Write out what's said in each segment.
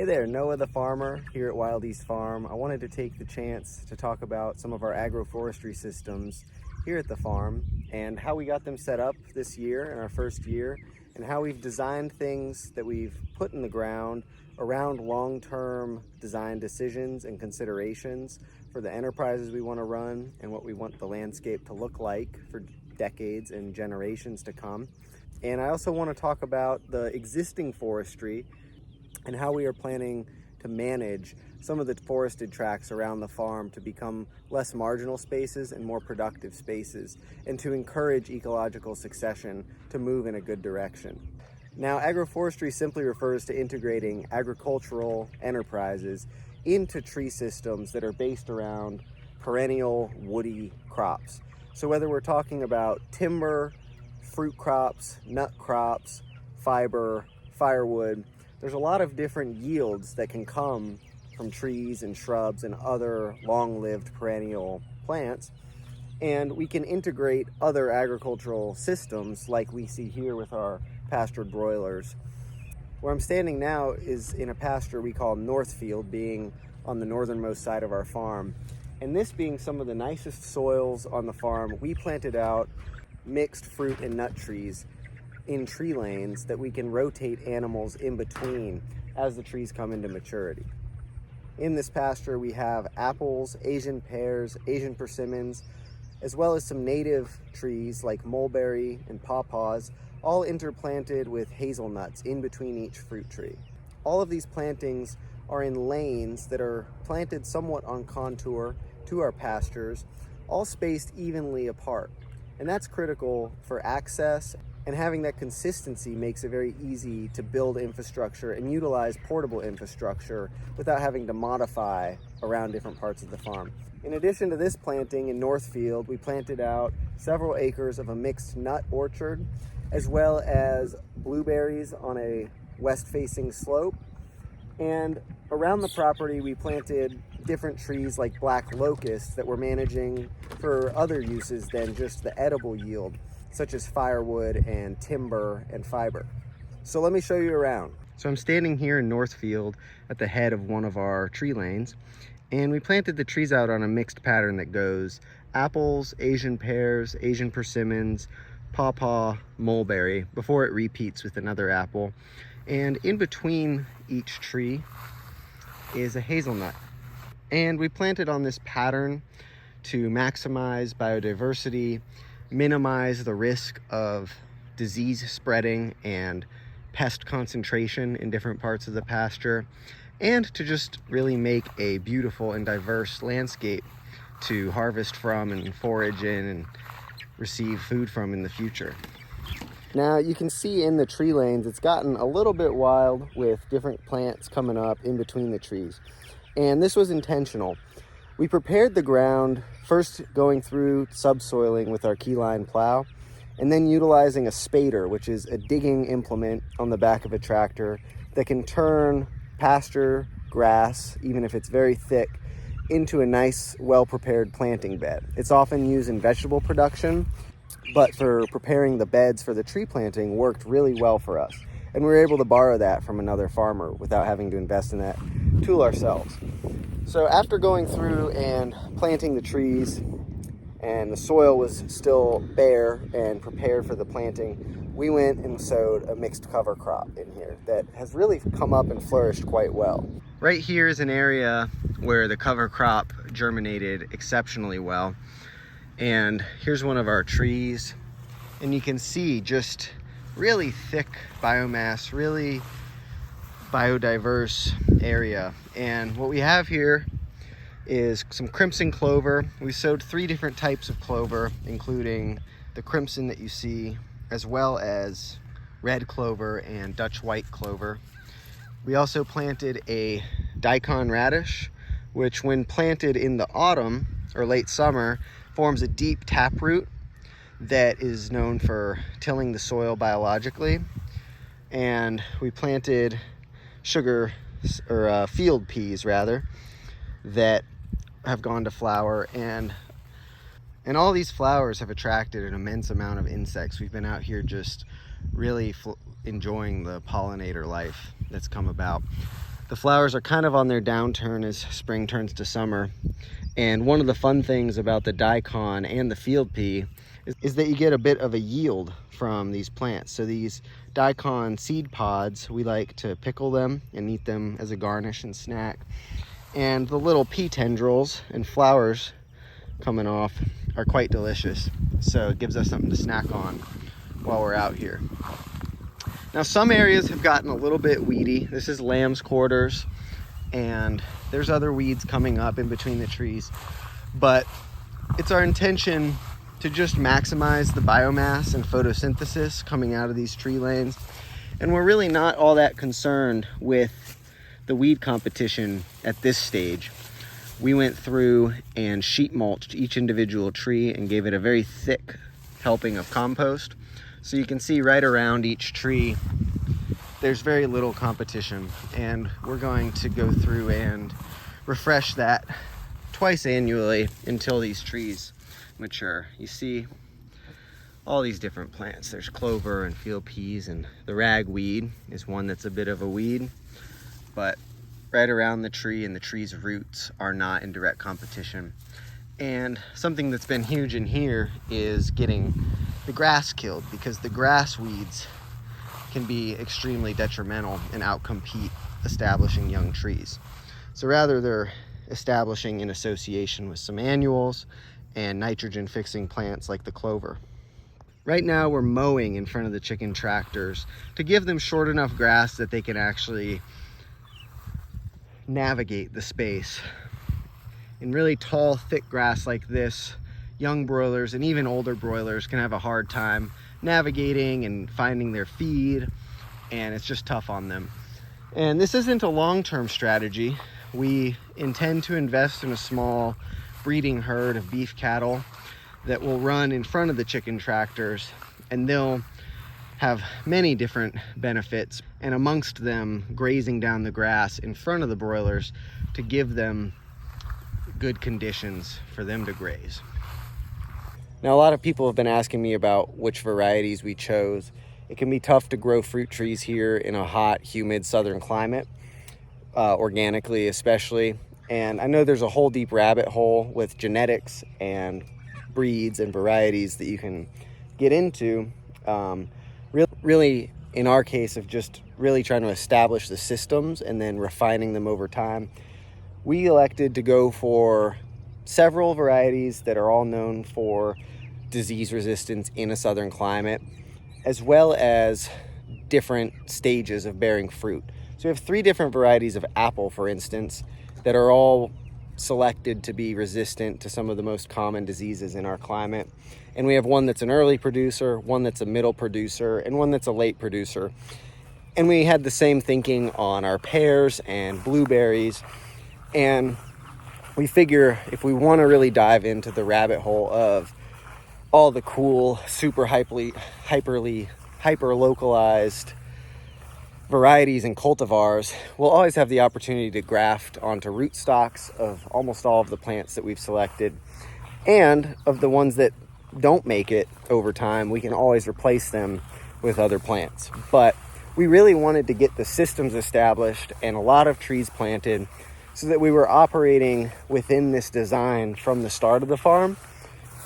Hey there, Noah the farmer here at Wild East Farm. I wanted to take the chance to talk about some of our agroforestry systems here at the farm and how we got them set up this year in our first year, and how we've designed things that we've put in the ground around long-term design decisions and considerations for the enterprises we want to run and what we want the landscape to look like for decades and generations to come. And I also want to talk about the existing forestry and how we are planning to manage some of the forested tracts around the farm to become less marginal spaces and more productive spaces, and to encourage ecological succession to move in a good direction. Now, agroforestry simply refers to integrating agricultural enterprises into tree systems that are based around perennial woody crops. So whether we're talking about timber, fruit crops, nut crops, fiber, firewood, there's a lot of different yields that can come from trees and shrubs and other long-lived perennial plants, and we can integrate other agricultural systems like we see here with our pastured broilers. Where I'm standing now is in a pasture we call Northfield, being on the northernmost side of our farm, and this being some of the nicest soils on the farm, we planted out mixed fruit and nut trees in tree lanes that we can rotate animals in between as the trees come into maturity. In this pasture we have apples, Asian pears, Asian persimmons, as well as some native trees like mulberry and pawpaws, all interplanted with hazelnuts in between each fruit tree. All of these plantings are in lanes that are planted somewhat on contour to our pastures, all spaced evenly apart. And that's critical for access, and having that consistency makes it very easy to build infrastructure and utilize portable infrastructure without having to modify around different parts of the farm. In addition to this planting in Northfield, we planted out several acres of a mixed nut orchard, as well as blueberries on a west-facing slope. And around the property, we planted different trees like black locust that we're managing for other uses than just the edible yield, such as firewood and timber and fiber. So let me show you around. So I'm standing here in Northfield at the head of one of our tree lanes, and we planted the trees out on a mixed pattern that goes apples, Asian pears, Asian persimmons, pawpaw, mulberry, before it repeats with another apple. And in between each tree is a hazelnut. And we planted on this pattern to maximize biodiversity, minimize the risk of disease spreading and pest concentration in different parts of the pasture, and to just really make a beautiful and diverse landscape to harvest from and forage in and receive food from in the future. Now you can see in the tree lanes, it's gotten a little bit wild with different plants coming up in between the trees. And this was intentional. We prepared the ground, first going through subsoiling with our keyline plow, and then utilizing a spader, which is a digging implement on the back of a tractor that can turn pasture grass, even if it's very thick, into a nice, well-prepared planting bed. It's often used in vegetable production, but for preparing the beds for the tree planting worked really well for us. And we were able to borrow that from another farmer without having to invest in that tool ourselves. So after going through and planting the trees, and the soil was still bare and prepared for the planting, we went and sowed a mixed cover crop in here that has really come up and flourished quite well. Right here is an area where the cover crop germinated exceptionally well. And here's one of our trees, and you can see just really thick biomass, really biodiverse area. And what we have here is some crimson clover. We sowed 3 different types of clover, including the crimson that you see, as well as red clover and Dutch white clover. We also planted a daikon radish, which when planted in the autumn or late summer forms a deep taproot that is known for tilling the soil biologically. And we planted field peas rather, that have gone to flower, and all these flowers have attracted an immense amount of insects. We've been out here just really enjoying the pollinator life that's come about. The flowers are kind of on their downturn as spring turns to summer. And one of the fun things about the daikon and the field pea is that you get a bit of a yield from these plants. So these daikon seed pods, we like to pickle them and eat them as a garnish and snack. And the little pea tendrils and flowers coming off are quite delicious. So it gives us something to snack on while we're out here. Now some areas have gotten a little bit weedy. This is lamb's quarters, and there's other weeds coming up in between the trees. But it's our intention to just maximize the biomass and photosynthesis coming out of these tree lanes. And we're really not all that concerned with the weed competition at this stage. We went through and sheet mulched each individual tree and gave it a very thick helping of compost. So you can see right around each tree, there's very little competition. And we're going to go through and refresh that twice annually until these trees mature. You see all these different plants. There's clover and field peas, and the ragweed is one that's a bit of a weed, but right around the tree and the tree's roots are not in direct competition. And something that's been huge in here is getting the grass killed, because the grass weeds can be extremely detrimental and outcompete establishing young trees. So rather, they're establishing in association with some annuals and nitrogen fixing plants like the clover. Right now we're mowing in front of the chicken tractors to give them short enough grass that they can actually navigate the space. In really tall, thick grass like this, young broilers and even older broilers can have a hard time navigating and finding their feed, and it's just tough on them. And this isn't a long-term strategy. We intend to invest in a small breeding herd of beef cattle that will run in front of the chicken tractors, and they'll have many different benefits, and amongst them grazing down the grass in front of the broilers to give them good conditions for them to graze. Now, a lot of people have been asking me about which varieties we chose. It can be tough to grow fruit trees here in a hot, humid southern climate, organically especially. And I know there's a whole deep rabbit hole with genetics and breeds and varieties that you can get into. Really, in our case, of just really trying to establish the systems and then refining them over time, we elected to go for several varieties that are all known for disease resistance in a southern climate, as well as different stages of bearing fruit. So we have 3 different varieties of apple, for instance, that are all selected to be resistant to some of the most common diseases in our climate. And we have one that's an early producer, one that's a middle producer, and one that's a late producer. And we had the same thinking on our pears and blueberries. And we figure if we want to really dive into the rabbit hole of all the cool, super hyper localized varieties and cultivars, we'll always have the opportunity to graft onto rootstocks of almost all of the plants that we've selected. And of the ones that don't make it over time, we can always replace them with other plants. But we really wanted to get the systems established and a lot of trees planted so that we were operating within this design from the start of the farm.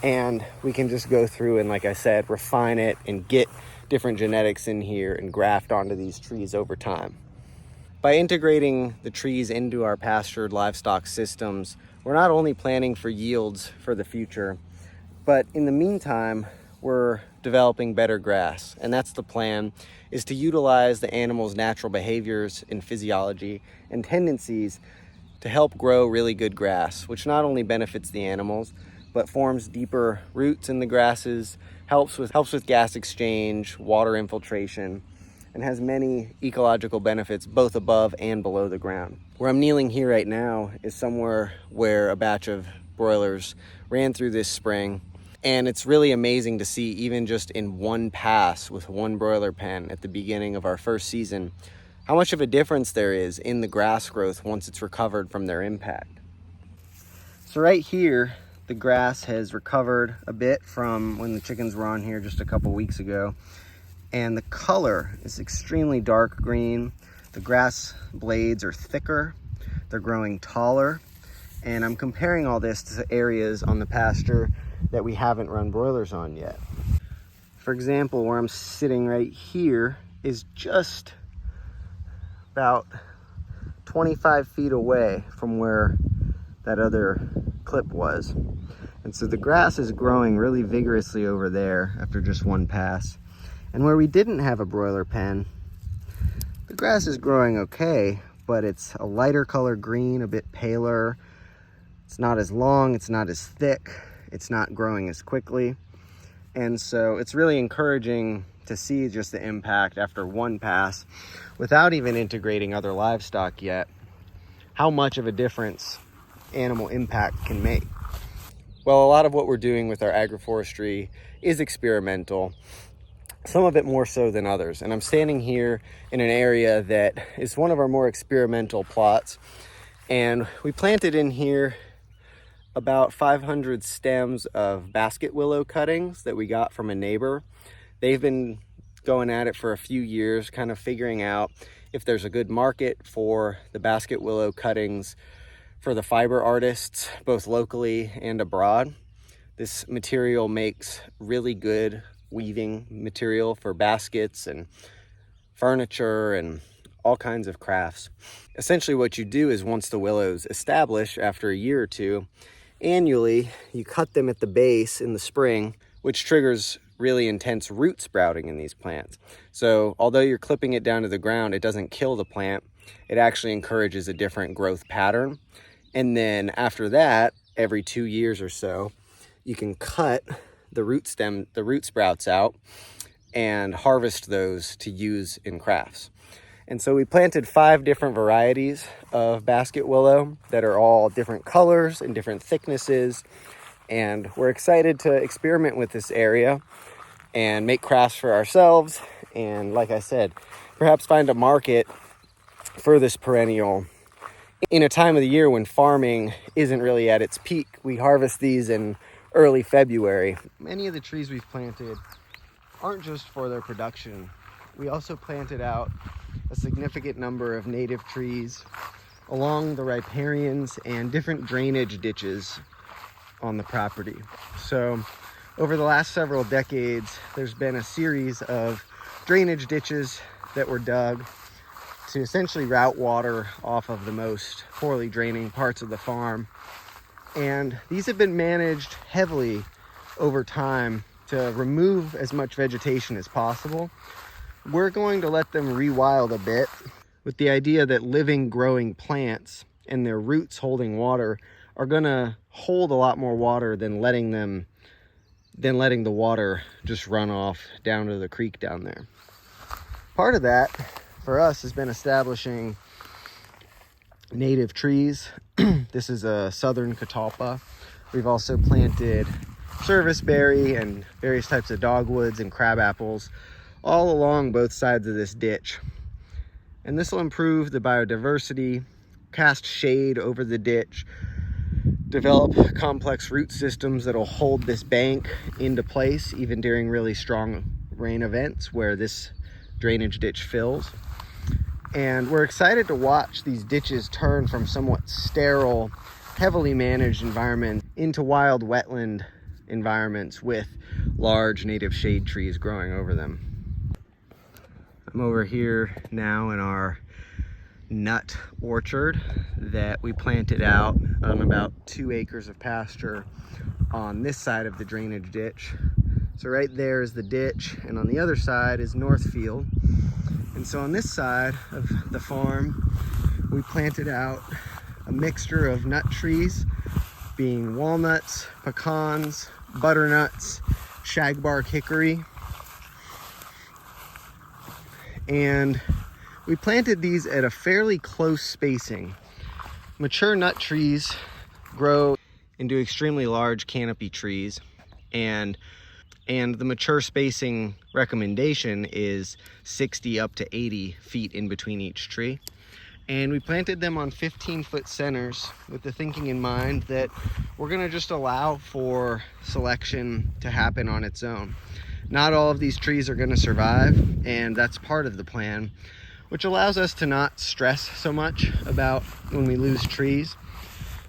And we can just go through and, like I said, refine it and get different genetics in here and graft onto these trees over time. By integrating the trees into our pastured livestock systems, we're not only planning for yields for the future, but in the meantime, we're developing better grass. And that's the plan, is to utilize the animal's natural behaviors and physiology and tendencies to help grow really good grass, which not only benefits the animals, but forms deeper roots in the grasses, helps with gas exchange, water infiltration, and has many ecological benefits both above and below the ground. Where I'm kneeling here right now is somewhere where a batch of broilers ran through this spring, and it's really amazing to see, even just in one pass with one broiler pen at the beginning of our first season, how much of a difference there is in the grass growth once it's recovered from their impact. So right here, the grass has recovered a bit from when the chickens were on here just a couple weeks ago. And the color is extremely dark green. The grass blades are thicker, they're growing taller, and I'm comparing all this to areas on the pasture that we haven't run broilers on yet. For example, where I'm sitting right here is just about 25 feet away from where that other clip was. And so the grass is growing really vigorously over there after just one pass. And where we didn't have a broiler pen, the grass is growing okay, but it's a lighter color green, a bit paler. It's not as long, it's not as thick, it's not growing as quickly. And so it's really encouraging to see just the impact after one pass, without even integrating other livestock yet, how much of a difference animal impact can make. Well, a lot of what we're doing with our agroforestry is experimental, some of it more so than others. And I'm standing here in an area that is one of our more experimental plots. And we planted in here about 500 stems of basket willow cuttings that we got from a neighbor. They've been going at it for a few years, kind of figuring out if there's a good market for the basket willow cuttings for the fiber artists, both locally and abroad. This material makes really good weaving material for baskets and furniture and all kinds of crafts. Essentially what you do is, once the willows establish after a year or two, annually you cut them at the base in the spring, which triggers really intense root sprouting in these plants. So although you're clipping it down to the ground, it doesn't kill the plant. It actually encourages a different growth pattern. And then after that, every 2 years or so, you can cut the root sprouts out and harvest those to use in crafts. And so we planted 5 different varieties of basket willow that are all different colors and different thicknesses. And we're excited to experiment with this area and make crafts for ourselves. And like I said, perhaps find a market for this perennial in a time of the year when farming isn't really at its peak. We harvest these in early February. Many of the trees we've planted aren't just for their production. We also planted out a significant number of native trees along the riparians and different drainage ditches on the property. So over the last several decades, there's been a series of drainage ditches that were dug to essentially route water off of the most poorly draining parts of the farm. And these have been managed heavily over time to remove as much vegetation as possible. We're going to let them rewild a bit with the idea that living, growing plants and their roots holding water are gonna hold a lot more water than letting the water just run off down to the creek down there. Part of that for us has been establishing native trees. This is a southern catalpa. We've also planted serviceberry and various types of dogwoods and crab apples all along both sides of this ditch. And this will improve the biodiversity, cast shade over the ditch, develop complex root systems that'll hold this bank into place even during really strong rain events where this drainage ditch fills. And we're excited to watch these ditches turn from somewhat sterile, heavily managed environments into wild wetland environments with large native shade trees growing over them. I'm over here now in our nut orchard that we planted out on about 2 acres of pasture on this side of the drainage ditch. So right there is the ditch, and on the other side is Northfield. And so on this side of the farm, we planted out a mixture of nut trees, being walnuts, pecans, butternuts, shagbark hickory. And we planted these at a fairly close spacing. Mature nut trees grow into extremely large canopy trees, and the mature spacing recommendation is 60 up to 80 feet in between each tree. And we planted them on 15-foot centers with the thinking in mind that we're gonna just allow for selection to happen on its own. Not all of these trees are gonna survive, and that's part of the plan. which allows us to not stress so much about when we lose trees.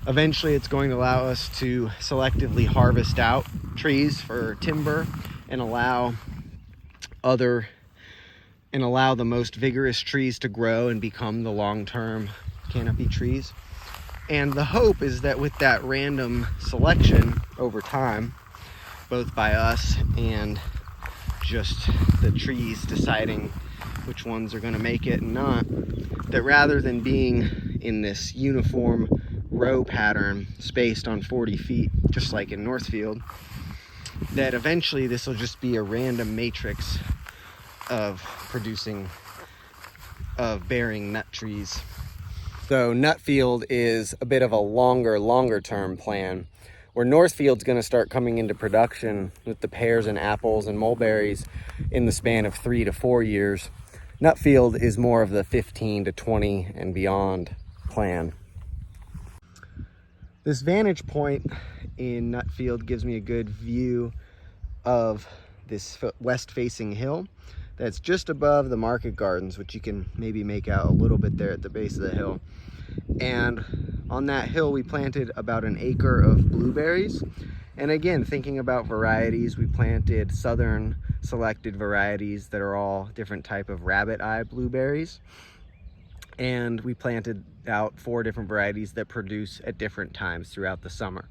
Eventually, it's going to allow us to selectively harvest out trees for timber and allow the most vigorous trees to grow and become the long-term canopy trees. And the hope is that with that random selection over time, both by us and just the trees deciding which ones are going to make it and not, that rather than being in this uniform row pattern spaced on 40 feet, just like in Northfield, that eventually this will just be a random matrix of bearing nut trees. So Nutfield is a bit of a longer term plan, where Northfield's going to start coming into production with the pears and apples and mulberries in the span of 3 to 4 years. Nutfield is more of the 15 to 20 and beyond plan. This vantage point in Nutfield gives me a good view of this west-facing hill that's just above the market gardens, which you can maybe make out a little bit there at the base of the hill. And on that hill, we planted about 1 acre of blueberries. And again, thinking about varieties, we planted southern selected varieties that are all different type of rabbit eye blueberries. And we planted out 4 different varieties that produce at different times throughout the summer.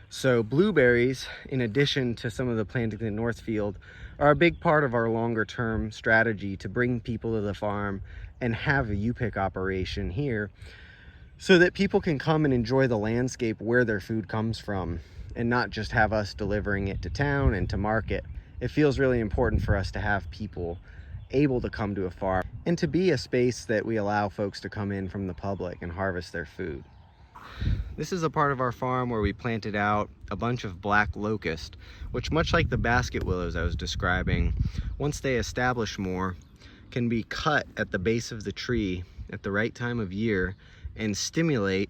So blueberries, in addition to some of the plantings in Northfield, are a big part of our longer term strategy to bring people to the farm and have a U-pick operation here so that people can come and enjoy the landscape where their food comes from and not just have us delivering it to town and to market. It feels really important for us to have people able to come to a farm and to be a space that we allow folks to come in from the public and harvest their food. This is a part of our farm where we planted out a bunch of black locust, which, much like the basket willows I was describing, once they establish more, can be cut at the base of the tree at the right time of year and stimulate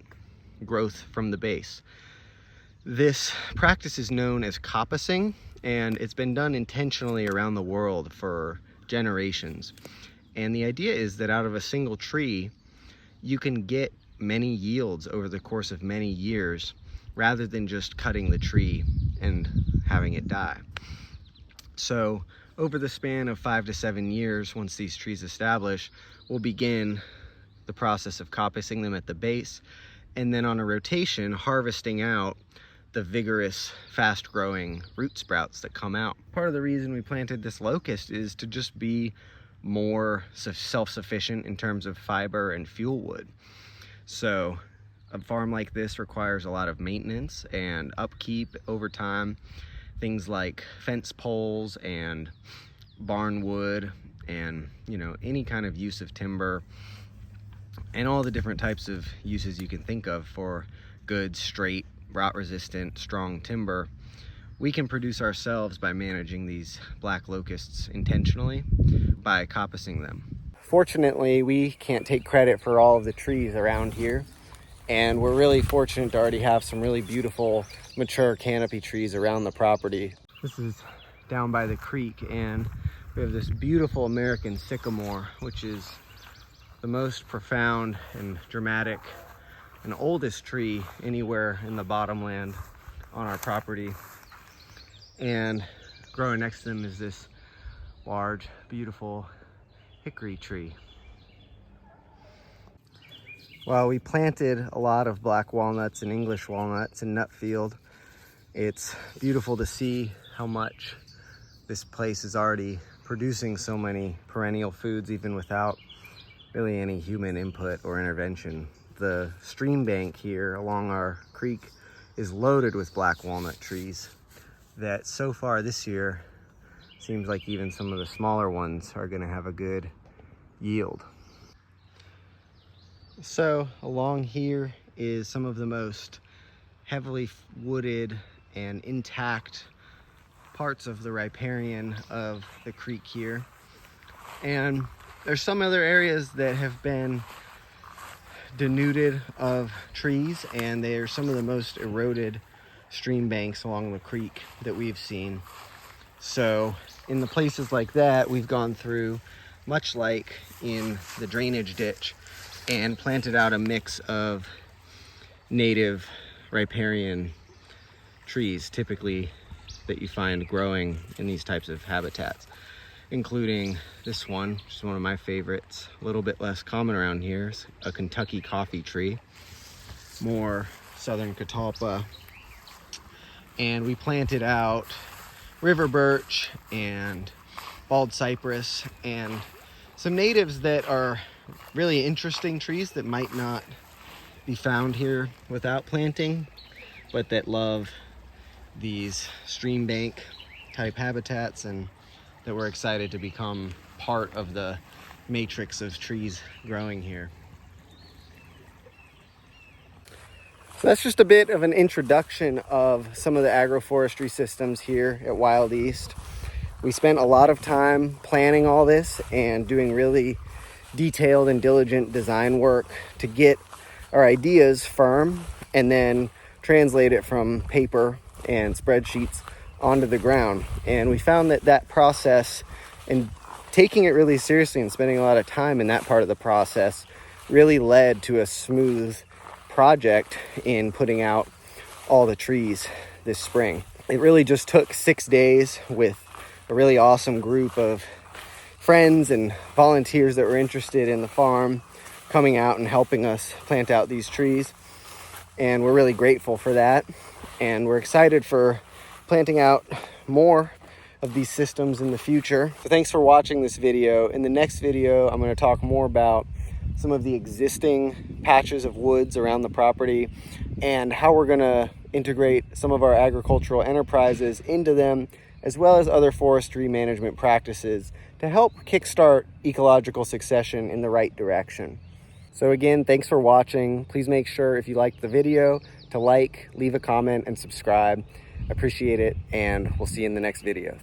growth from the base. This practice is known as coppicing, and it's been done intentionally around the world for generations. And the idea is that out of a single tree, you can get many yields over the course of many years rather than just cutting the tree and having it die. So over the span of 5 to 7 years, once these trees establish, we'll begin the process of coppicing them at the base, and then on a rotation, harvesting out the vigorous, fast-growing root sprouts that come out. Part of the reason we planted this locust is to just be more self-sufficient in terms of fiber and fuel wood. So a farm like this requires a lot of maintenance and upkeep over time. Things like fence poles and barn wood and, any kind of use of timber and all the different types of uses you can think of for good, straight, rot-resistant, strong timber. We can produce ourselves by managing these black locusts intentionally by coppicing them. Fortunately, we can't take credit for all of the trees around here, and we're really fortunate to already have some really beautiful mature canopy trees around the property. This is down by the creek, and we have this beautiful American sycamore, which is the most profound and dramatic and oldest tree anywhere in the bottomland on our property. And growing next to them is this large, beautiful hickory tree. While we planted a lot of black walnuts and English walnuts in Nutfield, it's beautiful to see how much this place is already producing so many perennial foods even without really any human input or intervention. The stream bank here along our creek is loaded with black walnut trees that so far this year seems like even some of the smaller ones are going to have a good yield. So along here is some of the most heavily wooded and intact parts of the riparian of the creek here. And there's some other areas that have been denuded of trees, and they are some of the most eroded stream banks along the creek that we've seen. So in the places like that, we've gone through much like in the drainage ditch, and planted out a mix of native riparian trees, typically that you find growing in these types of habitats, including this one, which is one of my favorites, a little bit less common around here. It's a Kentucky coffee tree, more southern catalpa. And we planted out river birch and bald cypress and some natives that are really interesting trees that might not be found here without planting, but that love these stream bank type habitats, and that we're excited to become part of the matrix of trees growing here. So that's just a bit of an introduction of some of the agroforestry systems here at Wild East. We spent a lot of time planning all this and doing really detailed and diligent design work to get our ideas firm and then translate it from paper and spreadsheets onto the ground. And we found that that process, and taking it really seriously and spending a lot of time in that part of the process, really led to a smooth project in putting out all the trees this spring. It really just took 6 days with a really awesome group of friends and volunteers that were interested in the farm coming out and helping us plant out these trees. And we're really grateful for that. And we're excited for planting out more of these systems in the future. So thanks for watching this video. In the next video, I'm going to talk more about some of the existing patches of woods around the property and how we're going to integrate some of our agricultural enterprises into them, as well as other forestry management practices to help kickstart ecological succession in the right direction. So again, thanks for watching. Please make sure, if you liked the video, to like, leave a comment, and subscribe. I appreciate it, and we'll see you in the next video.